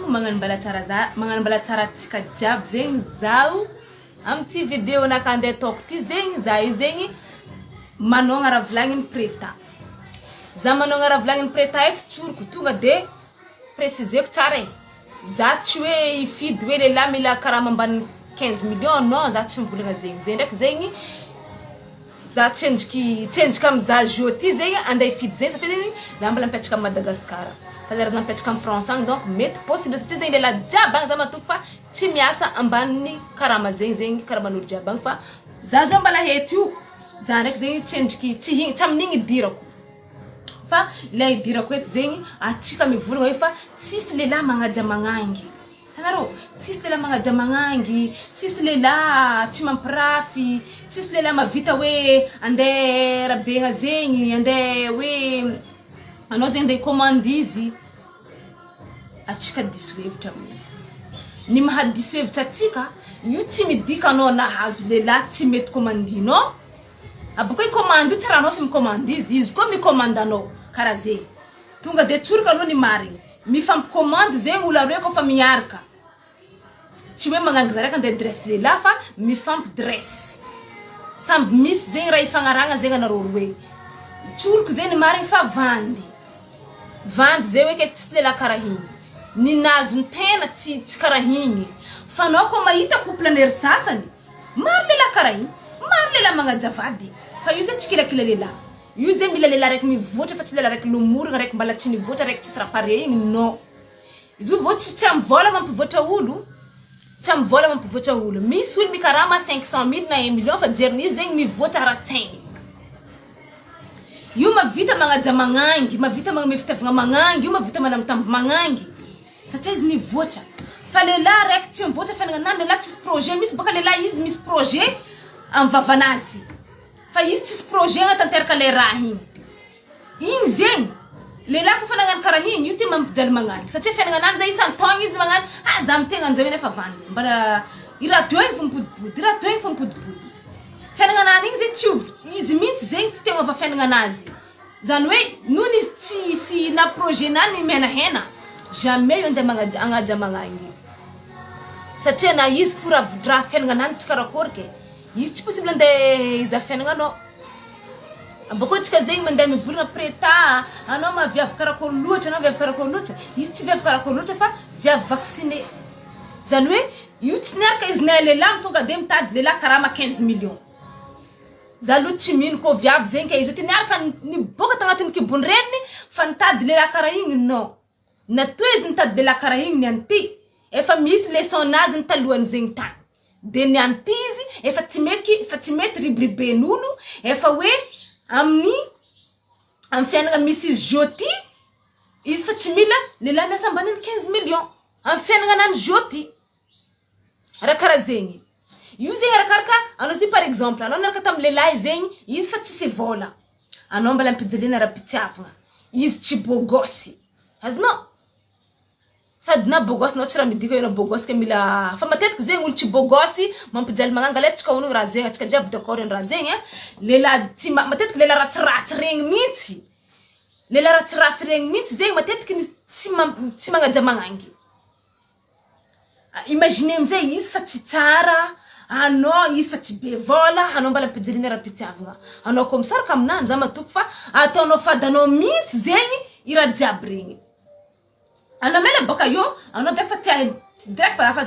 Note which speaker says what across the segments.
Speaker 1: magnambala tsara tsika jiaby zegny zao amty vidéo nakande toko ty zegny za io zegny manogna raha volagniny preta za manogna raha volagniny preta eto tsoriko tonga de préciseko tsara za tsy hoe ifidy hoe lehilahy mila karaha mambany 15 millions non za tsy mivolagna zegny zay ndraiky zegny za tsendriky amza jeudi zegny andeha ifidy zegny satria zegny za mbola mipetraka à Madagascar fa lera za mipetraka am France agny donc mety possible satria zegny lehilahy jiaby agny za matoko fa tsy miasa ambaniny karama zegny karaman'olo jiaby agny fa za zao mbala heto io za ndraiky zegny tsendriky tsy amin'igny idirako fa le idirako eto zegny atsika mivolagna hoe fa tsisy lehilahy magnaja magnangy tanaro tsisy lehilahy magnaja magnangy tsisy lehilahy tsy mampirafy tsisy lehilahy mavita hoe andeha rabegna zegny andeha hoe anao zegny andeha commande izy atsika diso hevitra aminy ny maha diso hevitra atsika io tsy midika anao nahazo lehilahy tsy mety commandinao aboko i commande io tsara anao fa micommande izy koa micommande anao karaha zegny tonga de tsorika aloha ny marigny mifampicommande zegny olo aroe koa fa miaraka tsy hoe magnangy zaraiky andeha dresse lehilahy fa mifampidresse samby misy zegny raha ifagnaragna zegny anareo roe tsoriko zegny marigny fa vandy zay hoe ke tsisy lehilahy karaha igny ny nazony tena tsy karaha igny fa anao koa mahita couple nery sasany maro lehilahy karaha igny maro lehilahy magnaja vady fa io zay tsy kilakila lehilahy io zay mila lehilahy raiky mivoatra fa tsy lehilahy raiky lomorigna raiky mbala tsy nivoatra raiky tsisy raha pare igny non izy io voatra tsy amivola mampivoatra olo tsy amivola mampivoatra olo misy olo mikarama 500 000 na 1 million fa jeriny zegny mivoatra haratsaigny io mavita magnaja magnangy mavita magname fitiavagna magnangy io mavita manamitamby magnangy satria izy nivoatra fa lehilahy raiky tsy mivoatra fiainagnanany lehilahy tsisy projet misy baka lehilahy izy misy projet am vavanazy fa izy tsisy projet agnatanteraka le raha igny zegny lehilahy koa fa nagnano karaha igny io ty mampijaly magnangy satria fiainagnanany zay isan-taogna izy magnano za mitegna an'izao nefa vandy mbala i radio igny fa mipodipody fiainagnanany igny zay tsy izy mihitsy zegny tsy tegna ova fiainagnanazy zany hoe noho izy tsy na projet nany menahena jamais io andeha agnaja magnangy satria na izy foraha fiainagnanany tsy karakory ke izy tsy possible andeha iza fiainagnanao abako tsika zegny mandeha mivolagna preta anao maviavy karakory loatra anao viavy karakory loatra izy tsy viavy karakory loatra fa viavy vacciné zany hoe io tsy niaraka izy na lehilahy tonga de mitady lehilahy karama 15 millions za aloha tsy mino ko viavy zegny ka izy ty niaraka niboka tagnatin'ny kibony reniny fa nitady lehilahy karaha igny non natoy izy nitady lehilahy karaha igny ny anty efa misy leçon nazy ny talohany zegny tany de ny anty izy efa tsy mety ribriben'olo efa hoe amin'ny fiainagna misy izy jeudi izy fa tsy mila lehilahy miasa ambaniny 15 millions amin'ny fiainagnanany jeudi raha karaha zegny io zegny arakaraka anao si par exemple anao niaraka tamin'ny lehilahy zegny izy fa tsisy vola anao mbala ampijaliana ara-pitiavagna izy tsy bogosy azonao sady na bogosy anao tsy raha midika hoe na bogosy ka mila fa matetiky zegny olo tsy bogosy mampijaly magnanga le tsika honogno raha zegny atsika jiaby d'accord raha zegny lehilahy tsy matetiky lehilahy ratsiratsy regny mihitsy lehilahy ratsiratsy regny mihitsy zegny matetiky tsy magnaja magnangy imagine amizay izy fa tsy tsara anao izy fa tsy be vola anao mbala ampijaliana ara-pitiavagna anao koa misaraka aminany za matoko fa ataonao fadanao mihitsy zegny i raha jiaby regny anao mela baka io anao direct fa tia direct fa afa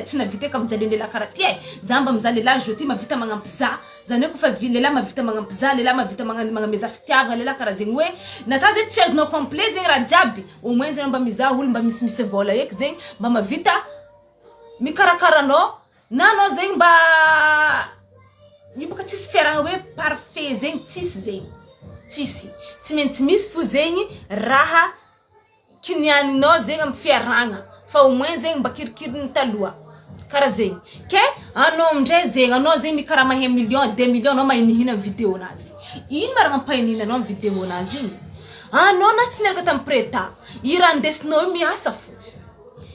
Speaker 1: tsy navita ka mijaly lehilahy karaha ty za mba mizaha lehilahy jeudi mavita magnampy za zany hoe kofa lehilahy mavita magnampy za lehilahy mavita magnameza fitiavagna lehilahy karaha zegny hoe nata zay tsy azonao complet zegny raha jiaby au moins zegny mba mizaha olo mba misimisy vola eky zegny mba mavita mikarakaranao na anao zegny mba io baka tsisy fiaragna hoe parfait zegny tsisy zegny tsy maintsy misy fo zegny raha kinianinao zegny amin'ny fiaragna fa au moins zegny mba kirikiriny taloha karaha zegny ke anao amindray zegny anao zegny mikarama 1 million 2 millions anao mahinihina amin'ny vidéo nazy ino mara mampahinihina anao amin'ny vidéo nazy igny anao na tsy niaraka tamin'ny preta i raha ndesinao miasa fo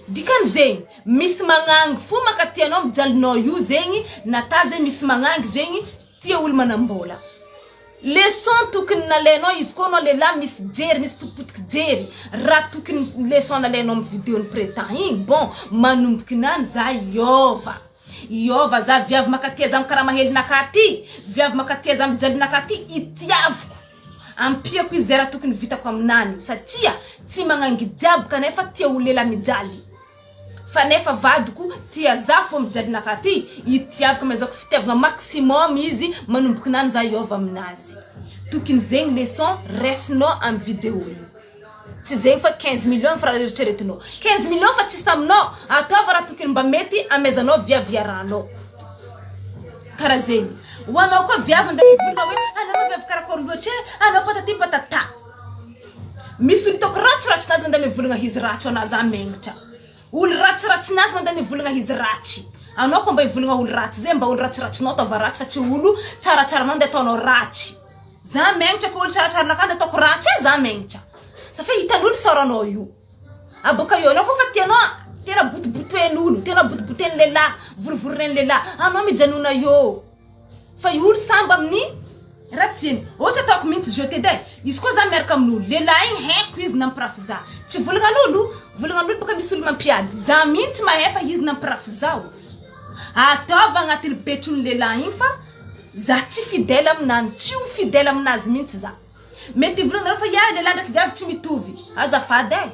Speaker 1: dikany zegny misy magnangy fo makaty anao mijalinao io zegny nata zegny misy magnangy zegny tia olo manambola leçon tokony nalainao izy koa anao lehilahy misy jery misy potipotiky jery raha tokony leçon nalainao amin'ny vidéo prétend igny bon manomboky nany za iova za viavy makatia za karaha mahelinaka ty viavy makatia za mijalinaka ty itiaviko ampiako izy raha tokony vitako aminany satria tsy magnangijiaby kanefa tia ho lehilahy mijaly fa nefa vadiko tia za fo mijalinaka ty itiaviko mazako fitiavagna maximum izy manomboky nany za iova aminazy tokony zegny leçon resinao amin'ny vidéo io tsy zegny fa 15 millions fra eritreretinao 15 millions fa tsisy aminao ataova raha tokony mba mety amezanao viaviaranao karaha zegny ho anao koa viavy nda mivolagna hoe anao viavy karakory loatra anao patati patata misy olo hitako ratsiratsinazy manda mivolagna izy ratsy anazy amengotra olo ratsiratsinazy manda mivolagna izy ratsy anao koa mba hivolagna olo ratsy zay mba olo ratsiratsinao taova ratsy fa tsy olo tsaratsara nda ataonao ratsy za mengotra ko olo tsaratsara nda ataoko ratsy za mengotra sa fa hitan'olo saranao io aboka io anao koa fa tianao tena botobotoen'olo tena botobotoen'ny lehilahy vorovoronen'ny lehilahy anao mijanona io fa io olo samba amin'ny raha tiany ohatra ataoko mihitsy jeté day izy koa za miaraka amin'olo lehilahy igny haiko izy nampirafy za tsy volagnan'olo baka misy olo mampiady za mihitsy mahefa izy nampirafy zao ataova agnatin'ny betron'ny lehilahy igny fa za tsy fidèle aminany tsy ho fidèle aminazy mihitsy za mety volagna fa ya lehilahy ndraiky viavy tsy mitovy azafady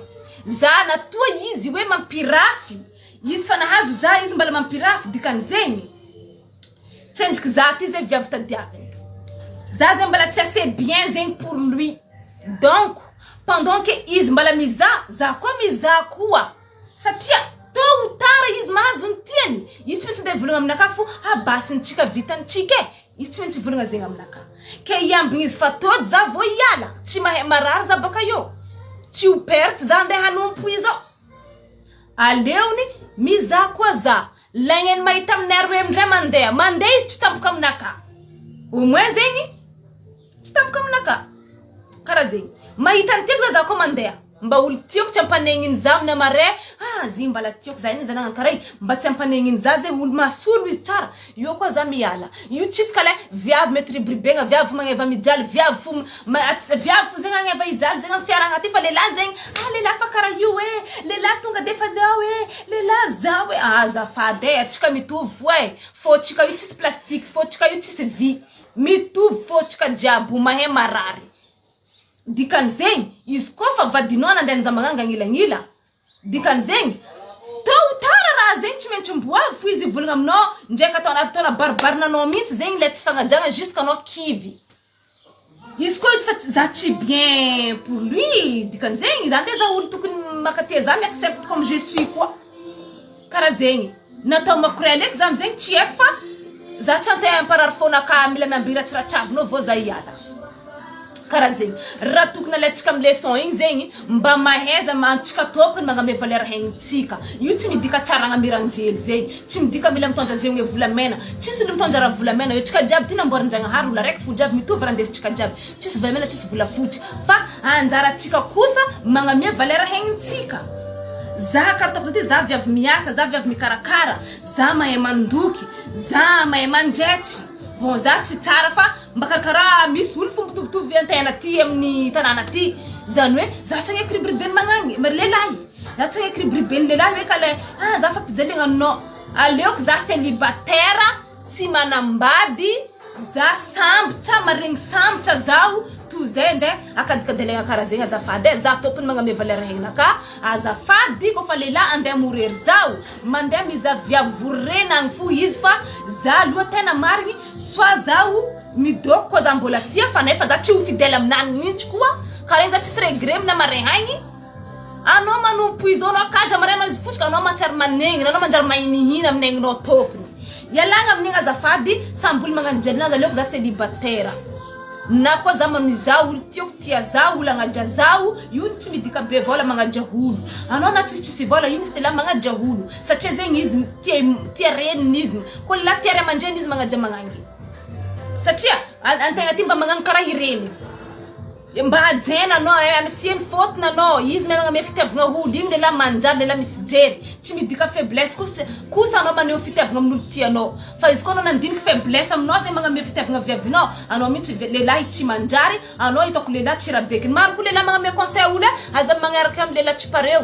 Speaker 1: za natoa izy hoe mampirafy izy fa nahazo za izy mbala mampirafy dikan'zegny tsy endriky za ty zay viavy tadiaviny za zay mbala tsy assez bien zegny pour lui donc pendant que izy mbala mizaha za koa mizaha koa satria tôt ou tard izy mahazo ny tiany izy tsy maintsy ndeha volagna aminaka fo abasintsika vitantsika izy tsy maintsy volagna zegny aminaka ke iambigny izy fa tody za vo iala tsy mahay marary za baka io tsy ho perte za ndeha hanompo izao aleony mizaha koa za lagneny mahita amin'ny aroe amindray mandeha izy tsy tampoka aminaka au moins zegny tsy tampoka aminaka karaha zegny mahita ny tiako za koa mandeha mba olo tiako tsy ampanegniny za amin'ny amare zy mbala tiako za iny zanagna karaha igny mba tsy ampanegniny za zegny olo masolo izy tsara io koa za miala io tsisy ka le viavy mety ribribegna viavy magneva mijaly viavy fo zegny agneva ijaly zegny amin'ny fiaragna ty fa lehilahy zegny lehilahy fa karaha io lehilahy tonga defa zao lehilahy zao azafady atsika mitovy fo fô tsika io tsisy plastique fô tsika io tsisy vy mitovy fô tsika jiaby mahay marary dikan'zegny izy koa fa vadinao nandeha nizamagnanga agnilagnila dikan'zegny tôt ou tard raha zegny tsy maintsy mboavy fo izy volagna aminao ndraiky atao anaty taona baribarinanao mihitsy zegny le tsy fagnajagna jusqu'anao kivy izy koa izy fa za tsy bien pour lui dikan'zegny za ndeha za olo tokony makatia za miaccepte comme je suis koa karaha zegny natao makorel eky za amizegny tsy haiko fa za tsy anteha amparary fonaka mila miambigny ratsiratravinao vao za iala karaha zegny raha tokony alaitsika amin'ny leçon igny zegny mba mahaiza antsika tokony magname valeur haignintsika io tsy midika tsara agnamiranjely zegny tsy midika mila mitondra zegny hoe volamena tsisy olo mitondra raha volamena io tsika jiaby ty namboarin-jagnahary olo araiky fo jiaby mitovy raha ndesitsika jiaby tsisy volamena tsisy volafotsy fa anjaratsika kosa magname valeur haignintsika za karaha ty za viavy miasa za viavy mikarakara za mahay mandoky za mahay manjaitry bon za tsy tsara fa mbaka karaha misy olo fo mitovitovy antena ty amin'ny tanàna ty zany hoe za tsy agneky ribribeny magnagny lehilahy za tsy agneky ribribeny lehilahy hoe ka le za fa mpijaligna aminao aleoko za célibataire tsy manambady za sambotra maregny sambotra zaho toy zay nde akadikadelagna karaha zegny azafady za tompony magname valeur haigninaka azafady koa fa lehilahy andeha morery zaho mandeha mizaha viavy vorenagny fo izy fa za aloha tena marigny soit zaho midoko koa za mbola tia fa nefa za tsy ho fidèle aminany mihitsy koa karaha za tsisy regret amina maregny haigny anao manompo izy anao akaja marenao izy fotsika anao mantsary manegnina anao manjary mahinihina aminegninao tompony ialagna amin'igny azafady samboly magnano jalinazy aleoko za célibataire na koa za mamizaha olo tiako tia za olo agnaja zaho io tsy midika be vola magnaja olo anao na tsisitsisy vola io misy lehilahy magnaja olo satria zegny izy tia reniny izy koa lehilahy tia ray aman-dreny izy magnaja magnangy satria antegna ty mba magnano karaha ireny mba hajena anao amisiany faute nanao izy me magname fitiavagna hody igny lela manjary lela misy jery tsy midika faiblesse kosa anao maneho fitiavagna amin'olo tianao fa izy koa anao nandiniky faiblesse aminao zay magname fitiavagna viavinao anao mihitsy lelahy tsy manjary anao hitako lelahy tsy rabekiny maro koa lelahy magname conseil olo aza magnaraka amin'ny lelahy tsy pareo